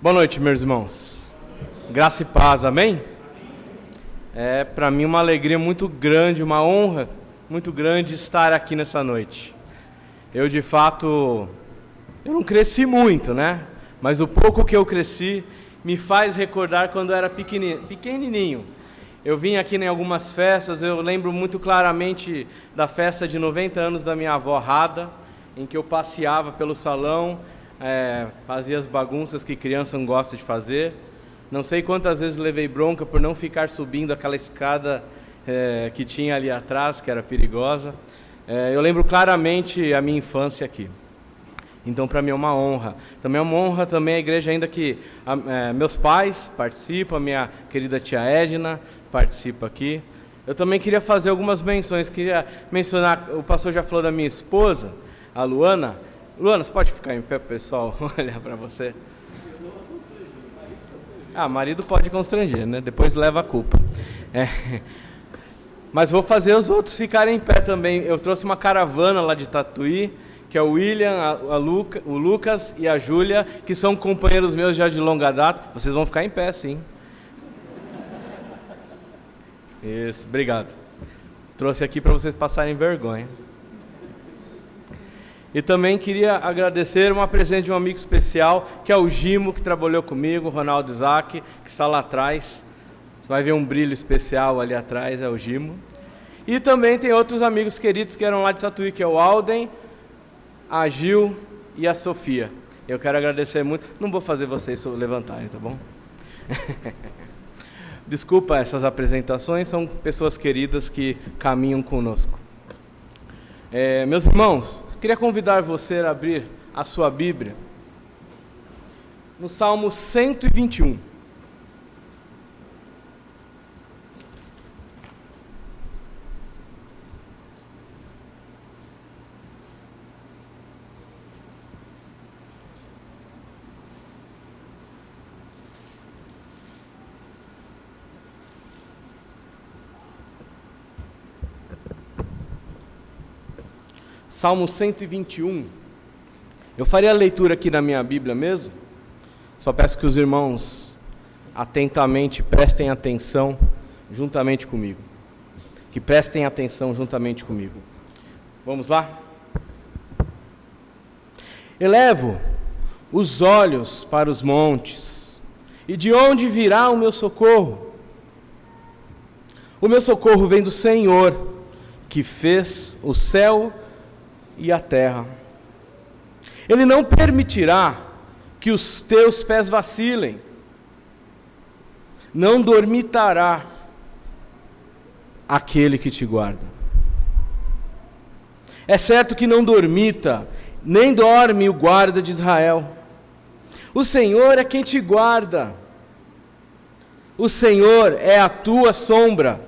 Boa noite, meus irmãos. Graça e paz, amém? É para mim uma alegria muito grande, uma honra muito grande estar aqui nessa noite. Eu, de fato, eu não cresci muito, né? Mas o pouco que eu cresci me faz recordar quando eu era pequenininho. Eu vim aqui em algumas festas, eu lembro muito claramente da festa de 90 anos da minha avó Rada, em que eu passeava pelo salão, fazia as bagunças que criança não gosta de fazer. Não sei quantas vezes levei bronca por não ficar subindo aquela escada que tinha ali atrás, que era perigosa. Eu lembro claramente a minha infância aqui. Então, para mim é uma honra. Também é uma honra também a igreja ainda que meus pais participam, a minha querida tia Edna participa aqui. Eu também queria fazer algumas menções. Queria mencionar, o pastor já falou da minha esposa, a Luana. Luana, você pode ficar em pé para o pessoal olhar para você? Marido pode constranger, né? Depois leva a culpa. Mas vou fazer os outros ficarem em pé também. Eu trouxe uma caravana lá de Tatuí, que é o William, o Lucas e a Júlia, que são companheiros meus já de longa data. Vocês vão ficar em pé, sim. Isso, obrigado. Trouxe aqui para vocês passarem vergonha. E também queria agradecer uma presença de um amigo especial, que é o Gimo, que trabalhou comigo, o Ronaldo Isaac, que está lá atrás. Você vai ver um brilho especial ali atrás, é o Gimo. E também tem outros amigos queridos que eram lá de Tatuí, que é o Alden, a Gil e a Sofia. Eu quero agradecer muito. Não vou fazer vocês levantarem, tá bom? Desculpa essas apresentações, são pessoas queridas que caminham conosco. Meus irmãos, queria convidar você a abrir a sua Bíblia no Salmo 121. Salmo 121, eu farei a leitura aqui na minha Bíblia mesmo, só peço que os irmãos atentamente prestem atenção juntamente comigo, Vamos lá? Elevo os olhos para os montes, e de onde virá o meu socorro? O meu socorro vem do Senhor, que fez o céu e a terra. Ele não permitirá que os teus pés vacilem, não dormitará aquele que te guarda. É certo que não dormita, nem dorme o guarda de Israel. O Senhor é quem te guarda. O Senhor é a tua sombra,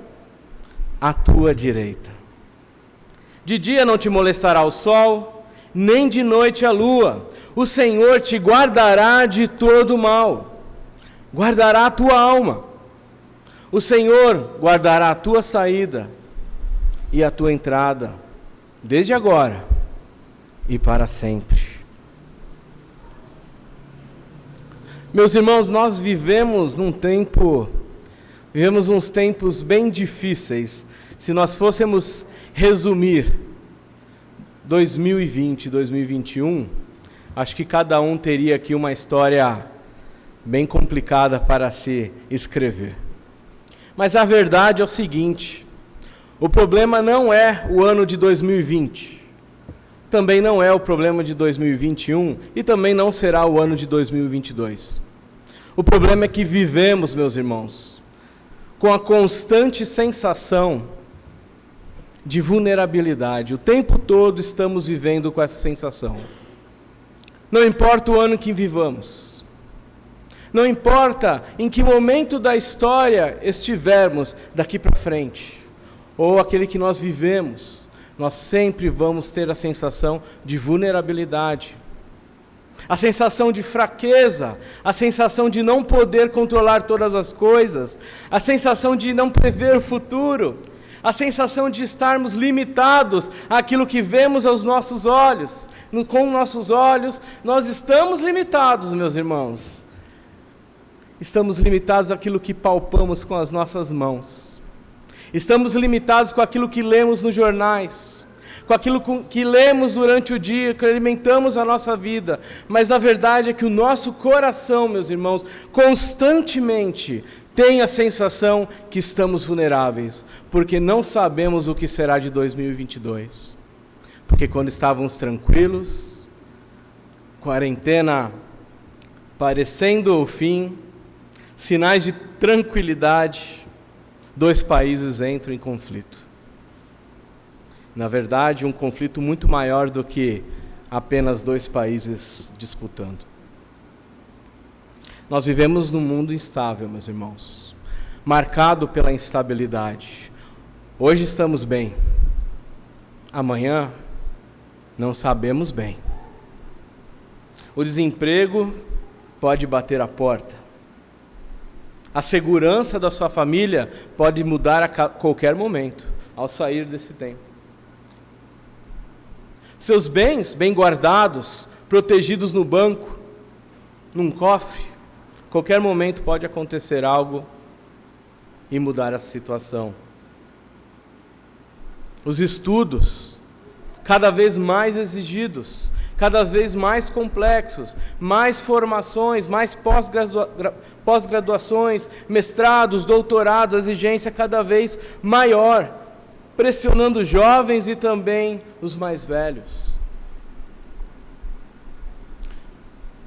à tua direita. De dia não te molestará o sol, nem de noite a lua. O Senhor te guardará de todo mal, guardará a tua alma. O Senhor guardará a tua saída e a tua entrada, desde agora e para sempre. Meus irmãos, nós vivemos uns tempos bem difíceis. Se nós fôssemos resumir 2020, 2021, acho que cada um teria aqui uma história bem complicada para se escrever. Mas a verdade é o seguinte: o problema não é o ano de 2020, também não é o problema de 2021 e também não será o ano de 2022. O problema é que vivemos, meus irmãos, com a constante sensação de vulnerabilidade. O tempo todo estamos vivendo com essa sensação. Não importa o ano que vivamos, não importa em que momento da história estivermos daqui para frente, ou aquele que nós vivemos, nós sempre vamos ter a sensação de vulnerabilidade, a sensação de fraqueza, a sensação de não poder controlar todas as coisas, a sensação de não prever o futuro, a sensação de estarmos limitados àquilo que vemos aos nossos olhos. Com nossos olhos, nós estamos limitados, meus irmãos. estamos limitados àquilo que palpamos com as nossas mãos. Estamos limitados com aquilo que lemos nos jornais, com aquilo que lemos durante o dia, que alimentamos a nossa vida. Mas a verdade é que o nosso coração, meus irmãos, constantemente tem a sensação que estamos vulneráveis, porque não sabemos o que será de 2022. Porque quando estávamos tranquilos, quarentena parecendo o fim, sinais de tranquilidade, 2 países entram em conflito. Na verdade, um conflito muito maior do que apenas 2 países disputando. Nós vivemos num mundo instável, meus irmãos, marcado pela instabilidade. Hoje estamos bem, amanhã não sabemos bem. O desemprego pode bater a porta. A segurança da sua família pode mudar a qualquer momento, ao sair desse tempo. Seus bens, bem guardados, protegidos no banco, num cofre, qualquer momento pode acontecer algo e mudar a situação. Os estudos, cada vez mais exigidos, cada vez mais complexos, mais formações, mais pós-graduações, mestrados, doutorados, a exigência cada vez maior, pressionando os jovens e também os mais velhos.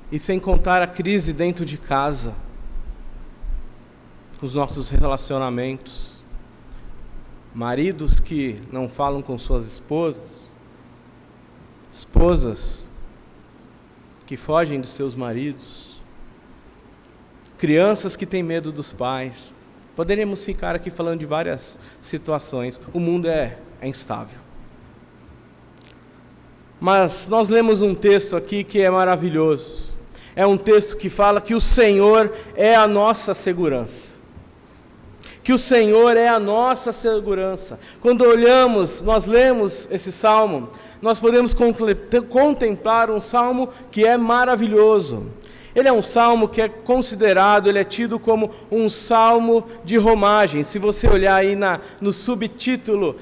E sem contar a crise dentro de casa, os nossos relacionamentos, maridos que não falam com suas esposas, esposas que fogem dos seus maridos, crianças que têm medo dos pais. Poderíamos ficar aqui falando de várias situações. O mundo é instável. Mas nós lemos um texto aqui que é maravilhoso. É um texto que fala que o Senhor é a nossa segurança. Que o Senhor é a nossa segurança. Quando olhamos, nós lemos esse salmo, nós podemos contemplar um salmo que é maravilhoso. Ele é um salmo que é considerado, ele é tido como um salmo de romagem. Se você olhar aí no subtítulo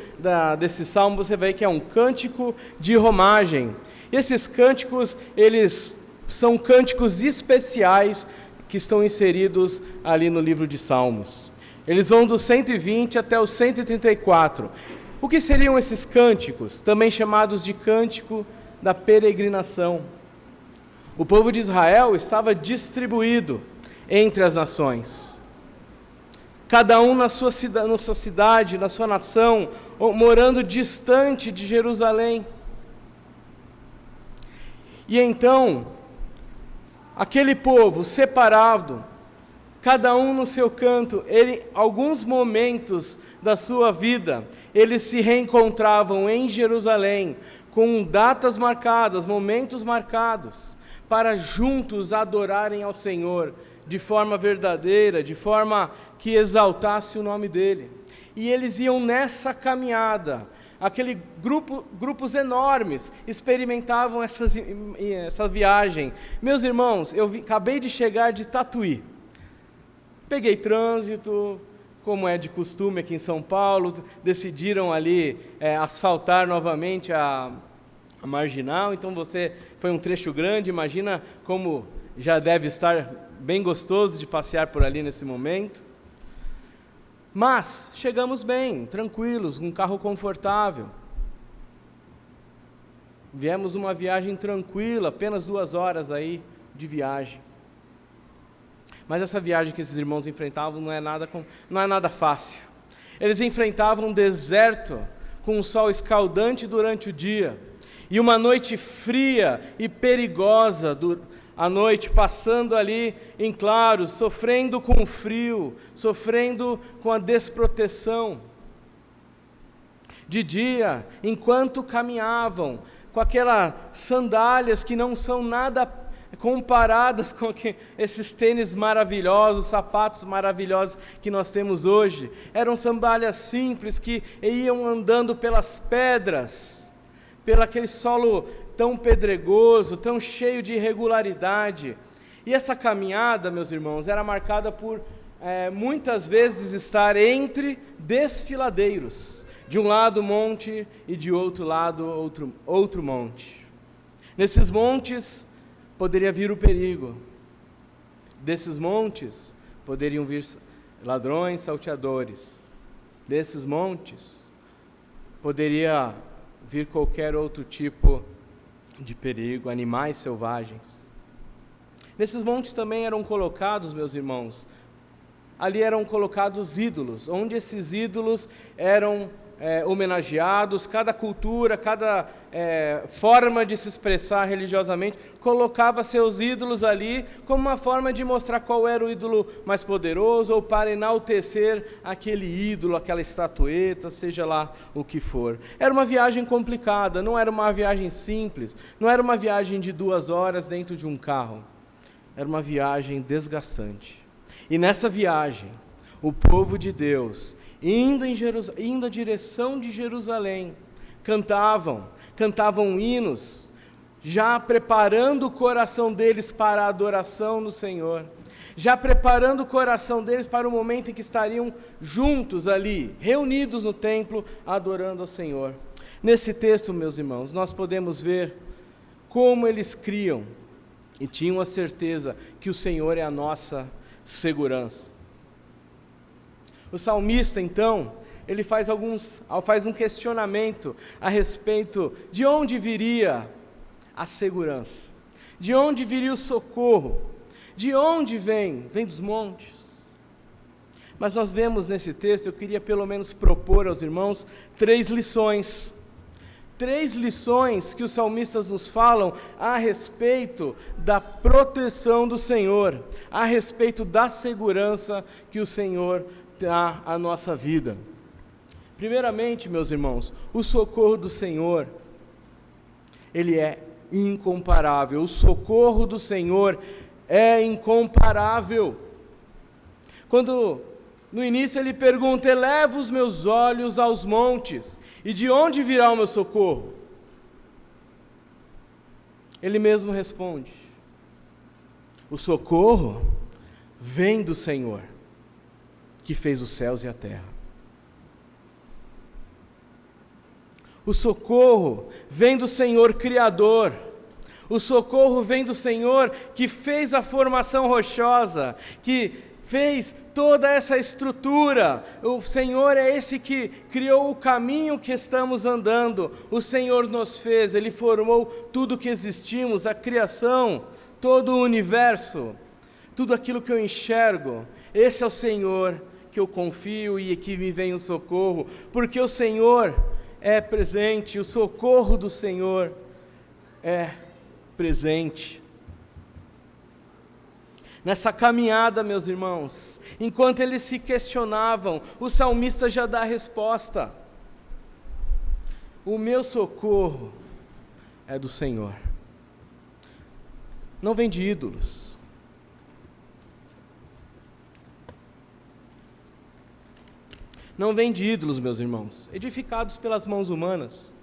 desse salmo, você vai ver que é um cântico de romagem. E esses cânticos, eles são cânticos especiais que estão inseridos ali no livro de Salmos. Eles vão do 120 até o 134. O que seriam esses cânticos? Também chamados de cântico da peregrinação. O povo de Israel estava distribuído entre as nações. Cada um na sua cidade, na sua nação, morando distante de Jerusalém. E então, aquele povo separado, cada um no seu canto, alguns momentos da sua vida, eles se reencontravam em Jerusalém, com datas marcadas, momentos marcados, para juntos adorarem ao Senhor, de forma verdadeira, de forma que exaltasse o nome dEle. E eles iam nessa caminhada, grupos enormes, experimentavam essa viagem. Meus irmãos, acabei de chegar de Tatuí. Peguei trânsito, como é de costume aqui em São Paulo, decidiram ali asfaltar novamente a Marginal, então foi um trecho grande, imagina como já deve estar bem gostoso de passear por ali nesse momento. Mas chegamos bem, tranquilos, um carro confortável. Viemos numa viagem tranquila, apenas 2 horas aí de viagem. Mas essa viagem que esses irmãos enfrentavam não é nada fácil. Eles enfrentavam um deserto com um sol escaldante durante o dia e uma noite fria e perigosa à noite, passando ali em claros, sofrendo com o frio, sofrendo com a desproteção. De dia, enquanto caminhavam, com aquelas sandálias que não são nada comparadas com esses tênis maravilhosos, sapatos maravilhosos que nós temos hoje. Eram sandálias simples que iam andando pelas pedras, pelo aquele solo tão pedregoso, tão cheio de irregularidade. E essa caminhada, meus irmãos, era marcada por muitas vezes estar entre desfiladeiros. De um lado monte e de outro lado outro monte. Nesses montes poderia vir o perigo. Desses montes poderiam vir ladrões, salteadores. Desses montes poderia vir qualquer outro tipo de perigo, animais selvagens. Nesses montes também eram colocados, meus irmãos, ali eram colocados ídolos, onde esses ídolos eram homenageados. Cada cultura, cada forma de se expressar religiosamente, colocava seus ídolos ali como uma forma de mostrar qual era o ídolo mais poderoso, ou para enaltecer aquele ídolo, aquela estatueta, seja lá o que for. Era uma viagem complicada, não era uma viagem simples, não era uma viagem de 2 horas dentro de um carro, era uma viagem desgastante. E nessa viagem, o povo de Deus, indo à direção de Jerusalém, cantavam hinos, já preparando o coração deles para a adoração no Senhor, já preparando o coração deles para o momento em que estariam juntos ali, reunidos no templo, adorando ao Senhor. Nesse texto, meus irmãos, nós podemos ver como eles criam e tinham a certeza que o Senhor é a nossa segurança. O salmista, então, ele faz um questionamento a respeito de onde viria a segurança, de onde viria o socorro, de onde vem? Vem dos montes. Mas nós vemos nesse texto, eu queria pelo menos propor aos irmãos 3 lições. 3 lições que os salmistas nos falam a respeito da proteção do Senhor, a respeito da segurança que o Senhor dá à nossa vida. Primeiramente, meus irmãos, o socorro do Senhor, ele é incomparável. O socorro do Senhor é incomparável. Quando no início ele pergunta: eleva os meus olhos aos montes, e de onde virá o meu socorro? Ele mesmo responde: o socorro vem do Senhor, que fez os céus e a terra. O socorro vem do Senhor Criador. O socorro vem do Senhor que fez a formação rochosa, que fez toda essa estrutura. O Senhor é esse que criou o caminho que estamos andando. O Senhor nos fez, Ele formou tudo que existimos, a criação, todo o universo, tudo aquilo que eu enxergo. Esse é o Senhor que eu confio e que me vem o socorro, porque o Senhor é presente, o socorro do Senhor é presente. Nessa caminhada, meus irmãos, enquanto eles se questionavam, o salmista já dá a resposta: o meu socorro é do Senhor. Não vem de ídolos. Não vem de ídolos, meus irmãos, edificados pelas mãos humanas.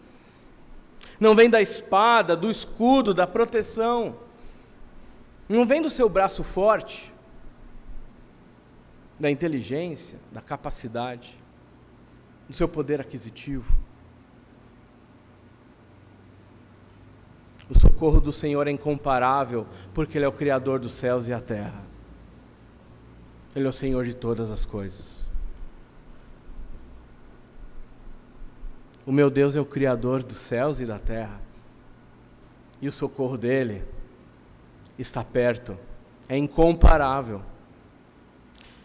Não vem da espada, do escudo, da proteção. Não vem do seu braço forte, da inteligência, da capacidade, do seu poder aquisitivo. O socorro do Senhor é incomparável, porque Ele é o Criador dos céus e a terra. Ele é o Senhor de todas as coisas. O meu Deus é o Criador dos céus e da terra. E o socorro dEle está perto, é incomparável.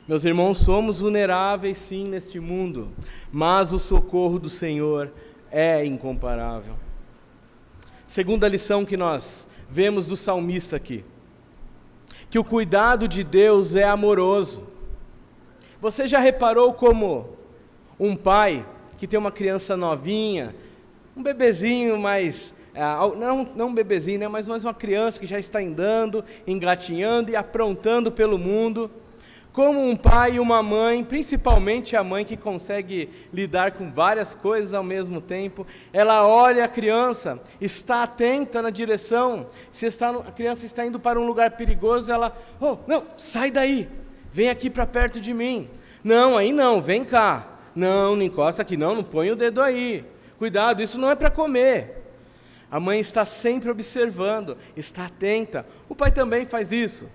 Meus irmãos, somos vulneráveis sim neste mundo, mas o socorro do Senhor é incomparável. Segunda lição que nós vemos do salmista aqui, que o cuidado de Deus é amoroso. Você já reparou como um pai que tem uma criança novinha, um bebezinho mais, não um bebezinho, né, mas uma criança que já está andando, engatinhando e aprontando pelo mundo, como um pai e uma mãe, principalmente a mãe que consegue lidar com várias coisas ao mesmo tempo, ela olha a criança, está atenta na direção, se a criança está indo para um lugar perigoso, ela, oh, não, sai daí, vem aqui para perto de mim, não, aí não, vem cá, não encosta aqui não põe o dedo aí, cuidado, isso não é para comer. A mãe está sempre observando, está atenta, o pai também faz isso.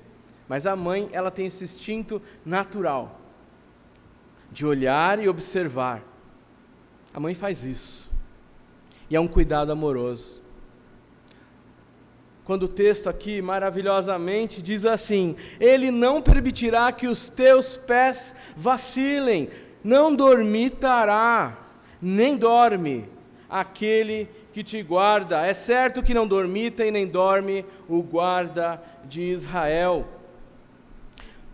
Mas a mãe, ela tem esse instinto natural de olhar e observar. A mãe faz isso. E é um cuidado amoroso. Quando o texto aqui maravilhosamente diz assim: Ele não permitirá que os teus pés vacilem, não dormitará, nem dorme aquele que te guarda. É certo que não dormita e nem dorme o guarda de Israel.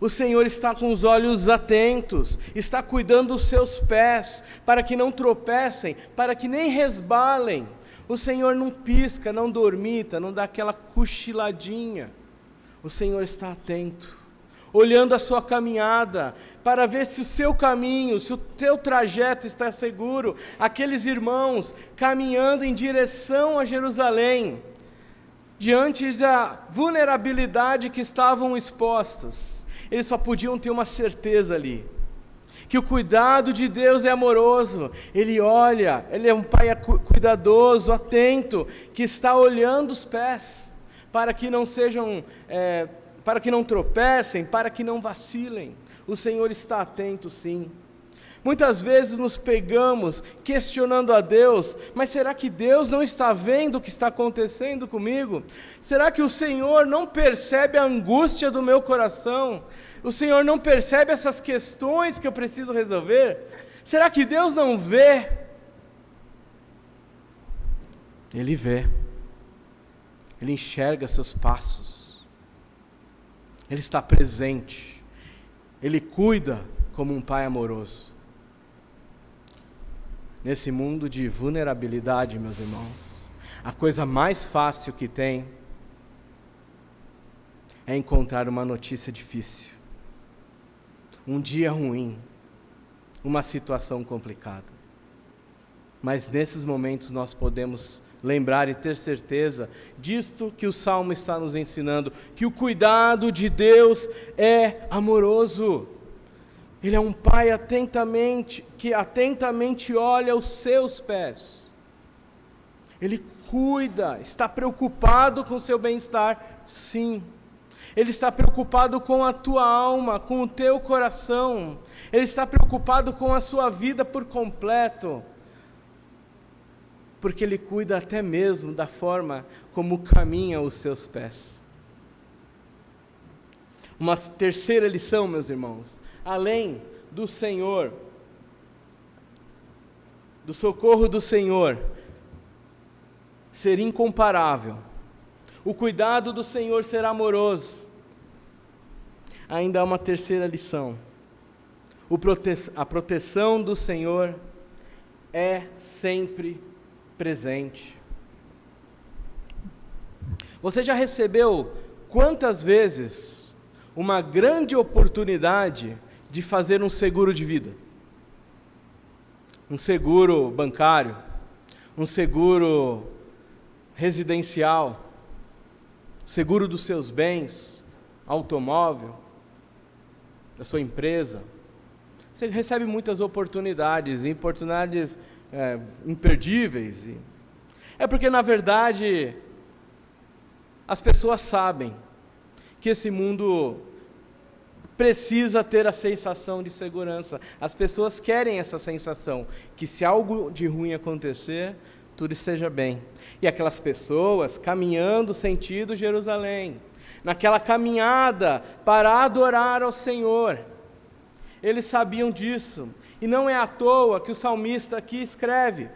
O Senhor está com os olhos atentos, está cuidando dos seus pés, para que não tropecem, para que nem resbalem. O Senhor não pisca, não dormita, não dá aquela cochiladinha. O Senhor está atento, olhando a sua caminhada, para ver se o seu caminho, se o teu trajeto está seguro. Aqueles irmãos caminhando em direção a Jerusalém, diante da vulnerabilidade que estavam expostas, eles só podiam ter uma certeza ali, que o cuidado de Deus é amoroso. Ele olha, Ele é um Pai cuidadoso, atento, que está olhando os pés, para que não sejam, para que não tropecem, para que não vacilem. O Senhor está atento, sim. Muitas vezes nos pegamos questionando a Deus, mas será que Deus não está vendo o que está acontecendo comigo? Será que o Senhor não percebe a angústia do meu coração? O Senhor não percebe essas questões que eu preciso resolver? Será que Deus não vê? Ele vê. Ele enxerga seus passos. Ele está presente. Ele cuida como um pai amoroso. Nesse mundo de vulnerabilidade, meus irmãos, a coisa mais fácil que tem é encontrar uma notícia difícil, um dia ruim, uma situação complicada. Mas nesses momentos nós podemos lembrar e ter certeza disto que o Salmo está nos ensinando, que o cuidado de Deus é amoroso. Ele é um Pai que atentamente olha os seus pés. Ele cuida, está preocupado com o seu bem-estar, sim. Ele está preocupado com a tua alma, com o teu coração. Ele está preocupado com a sua vida por completo. Porque Ele cuida até mesmo da forma como caminham os seus pés. Uma terceira lição, meus irmãos. Além do Senhor, do socorro do Senhor ser incomparável, o cuidado do Senhor ser amoroso, ainda há uma terceira lição. A proteção do Senhor é sempre presente. Você já recebeu quantas vezes uma grande oportunidade de fazer um seguro de vida, um seguro bancário, um seguro residencial, seguro dos seus bens, automóvel, da sua empresa? Você recebe muitas oportunidades imperdíveis. É porque, na verdade, as pessoas sabem que esse mundo precisa ter a sensação de segurança. As pessoas querem essa sensação, que se algo de ruim acontecer, tudo esteja bem. E aquelas pessoas caminhando sentido Jerusalém, naquela caminhada para adorar ao Senhor, eles sabiam disso. E não é à toa que o salmista aqui escreve: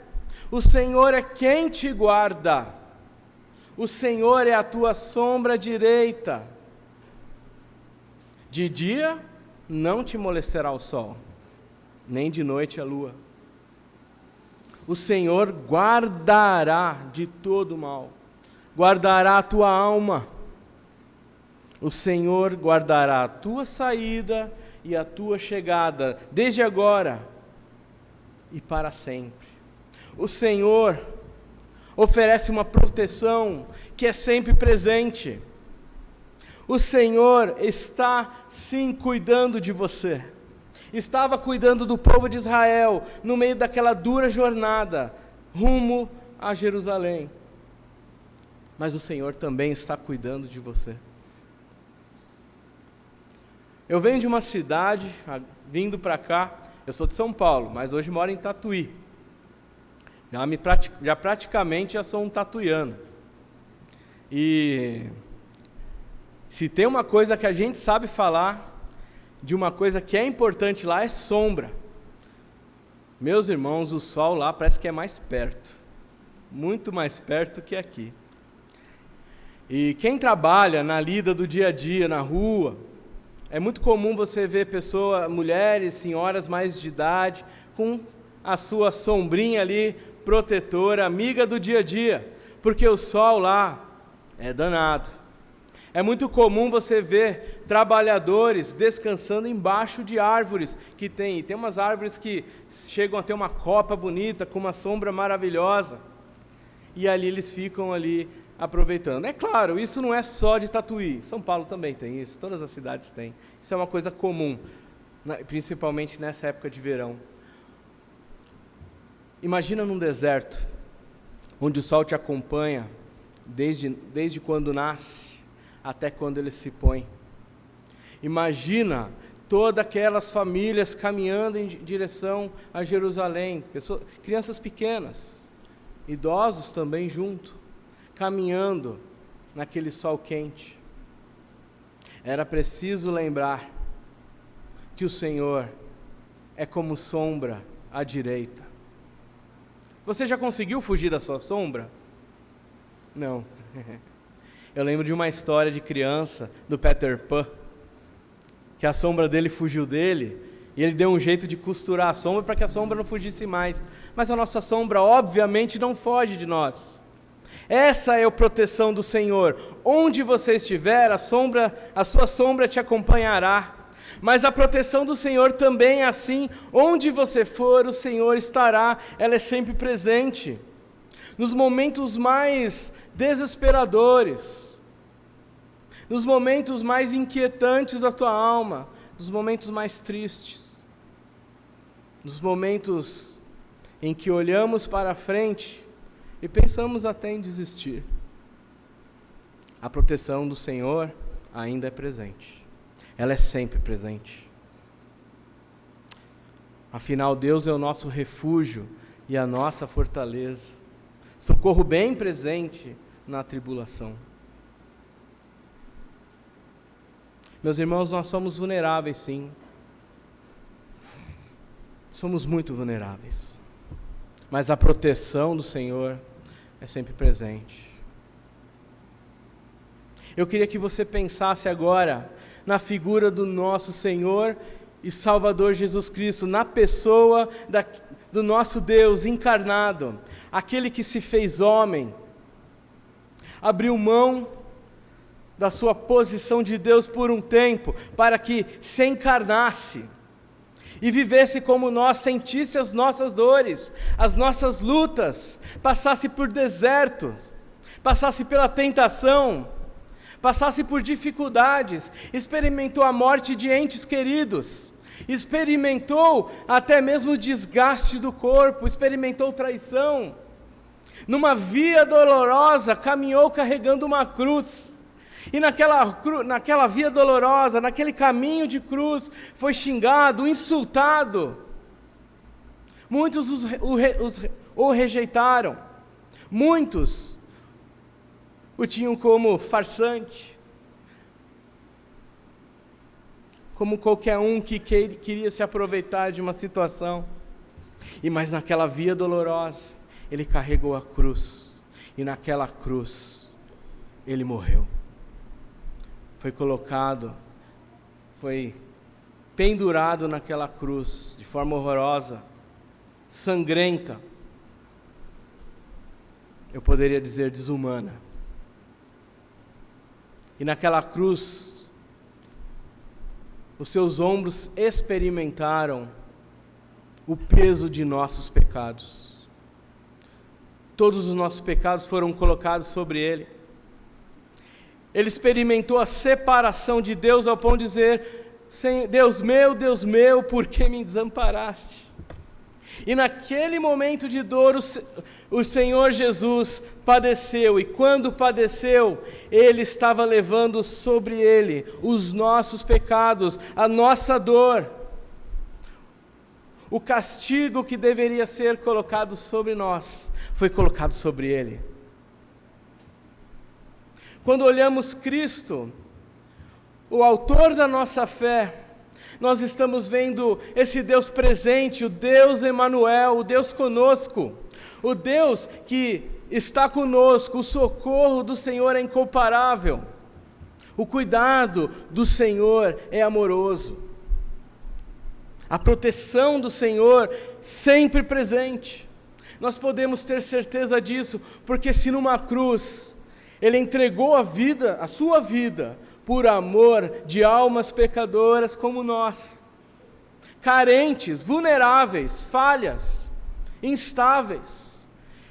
o Senhor é quem te guarda, o Senhor é a tua sombra direita. De dia não te molestará o sol, nem de noite a lua. O Senhor guardará de todo mal, guardará a tua alma. O Senhor guardará a tua saída e a tua chegada, desde agora e para sempre. O Senhor oferece uma proteção que é sempre presente. O Senhor está sim cuidando de você. Estava cuidando do povo de Israel no meio daquela dura jornada rumo a Jerusalém. Mas o Senhor também está cuidando de você. Eu venho de uma cidade, vindo para cá, eu sou de São Paulo, mas hoje moro em Tatuí. Já praticamente já sou um tatuiano. E se tem uma coisa que a gente sabe falar, de uma coisa que é importante lá, é sombra. Meus irmãos, o sol lá parece que é mais perto. Muito mais perto que aqui. E quem trabalha na lida do dia a dia, na rua, é muito comum você ver pessoas, mulheres, senhoras mais de idade, com a sua sombrinha ali, protetora, amiga do dia a dia, porque o sol lá é danado. É muito comum você ver trabalhadores descansando embaixo de árvores que tem umas árvores que chegam a ter uma copa bonita, com uma sombra maravilhosa, e ali eles ficam ali aproveitando. É claro, isso não é só de Tatuí, São Paulo também tem isso, todas as cidades têm. Isso é uma coisa comum, principalmente nessa época de verão. Imagina num deserto, onde o sol te acompanha desde quando nasce até quando ele se põe. Imagina todas aquelas famílias caminhando em direção a Jerusalém, crianças pequenas, idosos também junto, caminhando naquele sol quente. Era preciso lembrar que o Senhor é como sombra à direita. Você já conseguiu fugir da sua sombra? Não. Eu lembro de uma história de criança, do Peter Pan, que a sombra dele fugiu dele, e ele deu um jeito de costurar a sombra para que a sombra não fugisse mais. Mas a nossa sombra, obviamente, não foge de nós. Essa é a proteção do Senhor. Onde você estiver, a sua sombra te acompanhará. Mas a proteção do Senhor também é assim. Onde você for, o Senhor estará. Ela é sempre presente. Nos momentos mais desesperadores, nos momentos mais inquietantes da tua alma, nos momentos mais tristes, nos momentos em que olhamos para frente e pensamos até em desistir, a proteção do Senhor ainda é presente, ela é sempre presente. Afinal, Deus é o nosso refúgio e a nossa fortaleza, socorro bem presente na tribulação. Meus irmãos, nós somos vulneráveis, sim. Somos muito vulneráveis. Mas a proteção do Senhor é sempre presente. Eu queria que você pensasse agora na figura do nosso Senhor e Salvador Jesus Cristo, na pessoa do nosso Deus encarnado, aquele que se fez homem, abriu mão da sua posição de Deus por um tempo, para que se encarnasse e vivesse como nós, sentisse as nossas dores, as nossas lutas, passasse por desertos, passasse pela tentação, passasse por dificuldades, experimentou a morte de entes queridos, experimentou até mesmo o desgaste do corpo, experimentou traição, numa via dolorosa, caminhou carregando uma cruz, e naquela via dolorosa, naquele caminho de cruz, foi xingado, insultado, muitos o rejeitaram, muitos o tinham como farsante, como qualquer um que queria se aproveitar de uma situação, mas naquela via dolorosa, ele carregou a cruz, e naquela cruz, ele morreu. Foi pendurado naquela cruz, de forma horrorosa, sangrenta, eu poderia dizer desumana. E naquela cruz, os seus ombros experimentaram o peso de nossos pecados. Todos os nossos pecados foram colocados sobre ele. Ele experimentou a separação de Deus ao ponto de dizer: Deus meu, por que me desamparaste? E naquele momento de dor, o Senhor Jesus padeceu, e quando padeceu, Ele estava levando sobre Ele os nossos pecados, a nossa dor. O castigo que deveria ser colocado sobre nós, foi colocado sobre Ele. Quando olhamos Cristo, o autor da nossa fé, nós estamos vendo esse Deus presente, o Deus Emanuel, o Deus conosco, o Deus que está conosco. O socorro do Senhor é incomparável, o cuidado do Senhor é amoroso, a proteção do Senhor sempre presente. Nós podemos ter certeza disso, porque se numa cruz Ele entregou a sua vida, por amor de almas pecadoras como nós, carentes, vulneráveis, falhas, instáveis,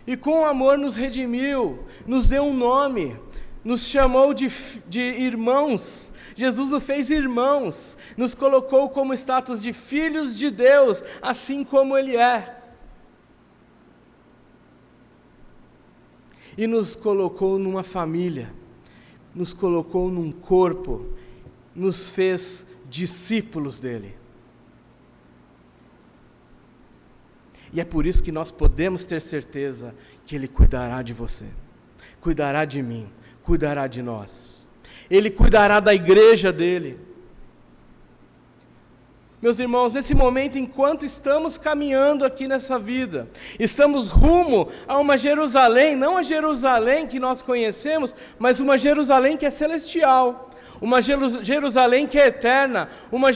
e com amor nos redimiu, nos deu um nome, nos chamou de irmãos. Jesus nos fez irmãos, nos colocou como status de filhos de Deus, assim como Ele é. E nos colocou numa família, nos colocou num corpo, nos fez discípulos dEle. E é por isso que nós podemos ter certeza que Ele cuidará de você, cuidará de mim, cuidará de nós. Ele cuidará da igreja dEle. Meus irmãos, nesse momento, enquanto estamos caminhando aqui nessa vida, estamos rumo a uma Jerusalém, não a Jerusalém que nós conhecemos, mas uma Jerusalém que é celestial, uma Jerusalém que é eterna,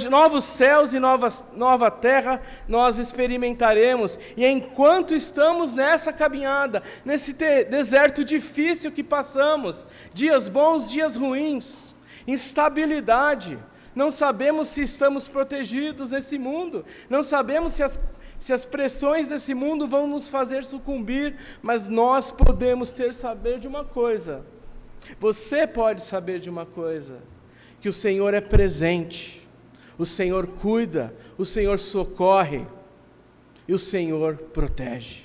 novos céus e nova terra nós experimentaremos. E enquanto estamos nessa caminhada, nesse deserto difícil que passamos, dias bons, dias ruins, instabilidade, não sabemos se estamos protegidos nesse mundo, não sabemos se as pressões desse mundo vão nos fazer sucumbir, mas nós podemos saber de uma coisa, você pode saber de uma coisa, que o Senhor é presente, o Senhor cuida, o Senhor socorre, e o Senhor protege.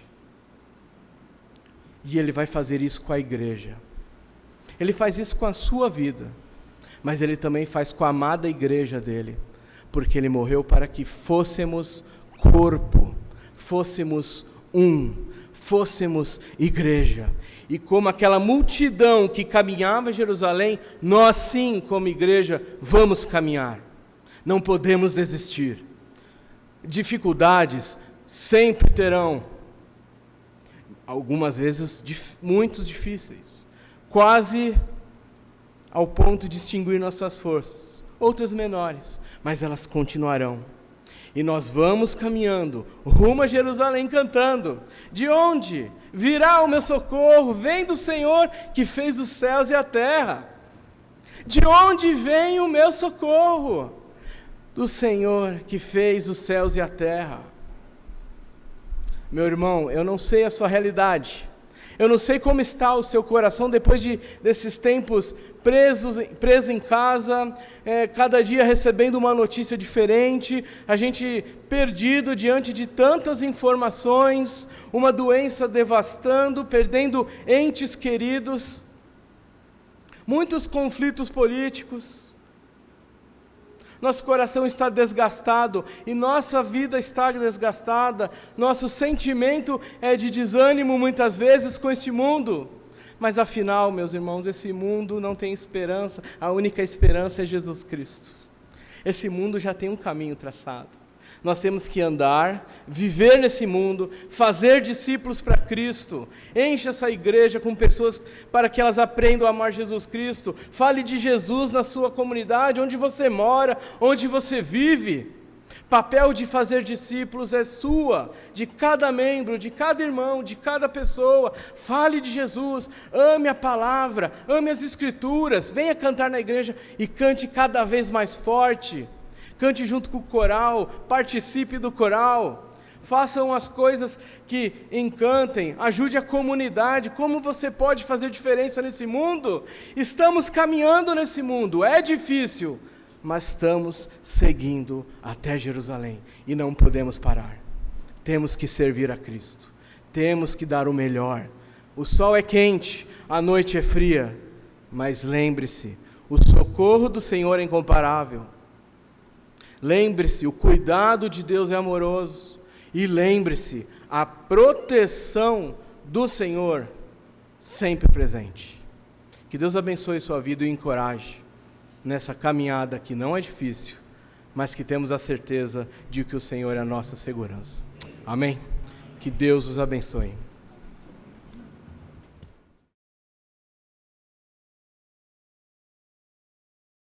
E Ele vai fazer isso com a igreja, Ele faz isso com a sua vida, mas Ele também faz com a amada igreja dEle, porque Ele morreu para que fôssemos corpo, fôssemos fôssemos igreja. E como aquela multidão que caminhava a Jerusalém, nós sim, como igreja, vamos caminhar. Não podemos desistir. Dificuldades sempre terão, algumas vezes muito difíceis, quase ao ponto de extinguir nossas forças, outras menores, mas elas continuarão. E nós vamos caminhando rumo a Jerusalém cantando: de onde virá o meu socorro? Vem do Senhor que fez os céus e a terra. De onde vem o meu socorro? Do Senhor que fez os céus e a terra. Meu irmão, eu não sei a sua realidade, eu não sei como está o seu coração depois desses tempos preso em casa, cada dia recebendo uma notícia diferente, a gente perdido diante de tantas informações, uma doença devastando, perdendo entes queridos, muitos conflitos políticos. Nosso coração está desgastado e nossa vida está desgastada, nosso sentimento é de desânimo muitas vezes com este mundo, mas afinal, meus irmãos, esse mundo não tem esperança, a única esperança é Jesus Cristo. Esse mundo já tem um caminho traçado, nós temos que andar, viver nesse mundo, fazer discípulos para Cristo. Encha essa igreja com pessoas para que elas aprendam a amar Jesus Cristo. Fale de Jesus na sua comunidade, onde você mora, onde você vive. Papel de fazer discípulos é sua, de cada membro, de cada irmão, de cada pessoa. Fale de Jesus, ame a palavra, ame as Escrituras. Venha cantar na igreja e cante cada vez mais forte. cante junto com o coral, participe do coral. Façam as coisas que encantem, ajude a comunidade. Como você pode fazer diferença nesse mundo? Estamos caminhando nesse mundo, é difícil, mas estamos seguindo até Jerusalém e não podemos parar. Temos que servir a Cristo, temos que dar o melhor. O sol é quente, a noite é fria, mas lembre-se, o socorro do Senhor é incomparável. Lembre-se, o cuidado de Deus é amoroso. E lembre-se, a proteção do Senhor sempre presente. Que Deus abençoe sua vida e o encoraje nessa caminhada que não é difícil, mas que temos a certeza de que o Senhor é a nossa segurança. Amém? Que Deus os abençoe.